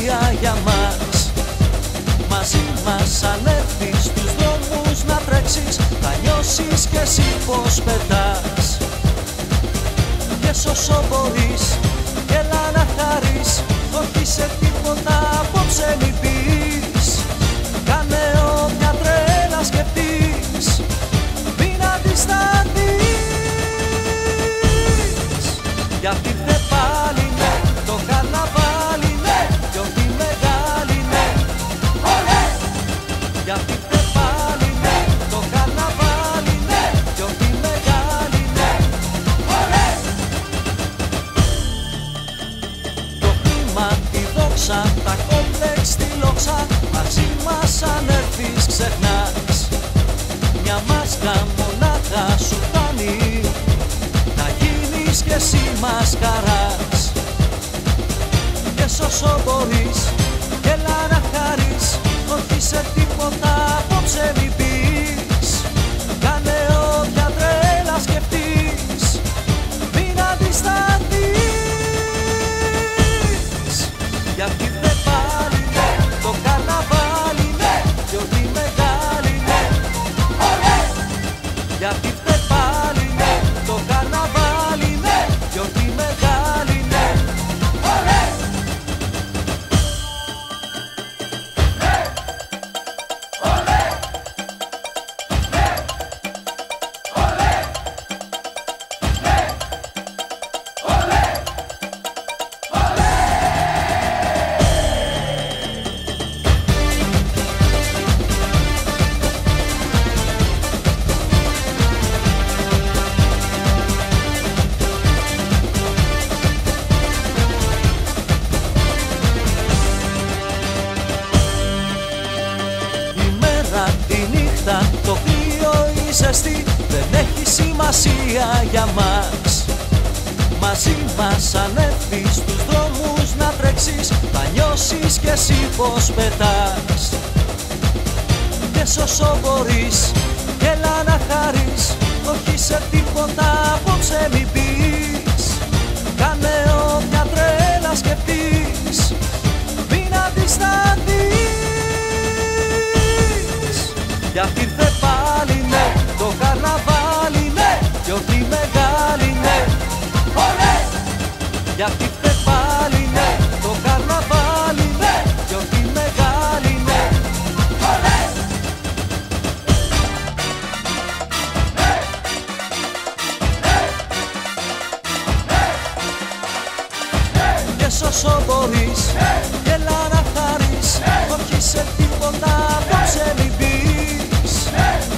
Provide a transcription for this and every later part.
σημασία για μας. Μαζί μας αν έρθεις στους δρόμους να τρέξεις, θα νιώσεις κι εσύ πως πετάς. Και όσο μπορείς, έλα να χαρείς, όχι σε τίποτα απόψε μη πεις. Κάνε όποια τρέλα σκεφτείς, μην αντισταθείς. Γιατί ήρθε πάλι ναι, το καρναβάλι ναι, κι ό,τι μεγάλη ναι. Ολέ! Γιατί ήρθε πάλι ναι, το καρναβάλι ναι, κι ό,τι μεγάλη ναι. Ολέ! Το κλίμα, τη δόξα, τα κόμπλεξ, τη λόξα, μαζί μας αν έρθεις ξεχνάς. Μια μάσκα μονάχα σου φτάνει, να γίνεις κι εσύ μασκαράς. Και όσο μπορείς, έλα να χαρείς, όχι σε τίποτα απόψε μη πεις. Κάνε όποια τρέλα σκεφτείς, μην αντισταθείς. Γιατί ήρθε πάλι ναι, το καρναβάλι ναι, κι ό,τι μεγάλη ναι. Ολέ! Γιατί ήρθε πάλι ναι, το καρναβάλι ναι, κι ό,τι μεγάλη ναι. Ολέ! Τη νύχτα, το κρύο, η ζεστή δεν έχει σημασία για μας. Μαζί μας αν έρθεις στους δρόμους να τρέξεις, θα νιώσεις κι εσύ πως πετάς. Και όσο μπορείς, έλα να χαρείς, όχι σε τίποτα απόψε μη πεις. Κάνε όποια τρέλα σκεφτείς, μην αντισταθείς. Γιατί ήρθε πάλι ναι, το καρναβάλι ναι, κι ό,τι μεγάλη ναι. Ολέ! Γιατί ήρθε πάλι ναι, το καρναβάλι ναι, κι ό,τι μεγάλη ναι. Ολέ! Και όσο μπορείς, έλα να χαρείς, όχι σε τίποτα απόψε μη πεις.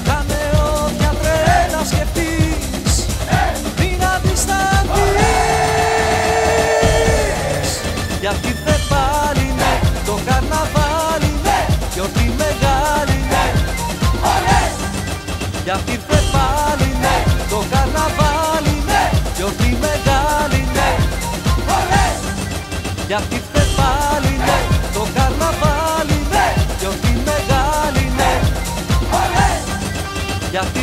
Κάνε όποια τρέλα σκεφτείς, μην αντισταθείς. Γιατί ήρθε πάλι ναι, το καρναβάλι ναι, κι ό,τι μεγάλη ναι. Ολέ! Γιατί ήρθε πάλι ναι, το καρναβάλι ναι, κι ό,τι μεγάλη ναι. Ολέ! Γιατί ήρθε πάλι ναι, το καρναβάλι ναι, κι ό,τι μεγάλη ναι. Ολέ! Γιατί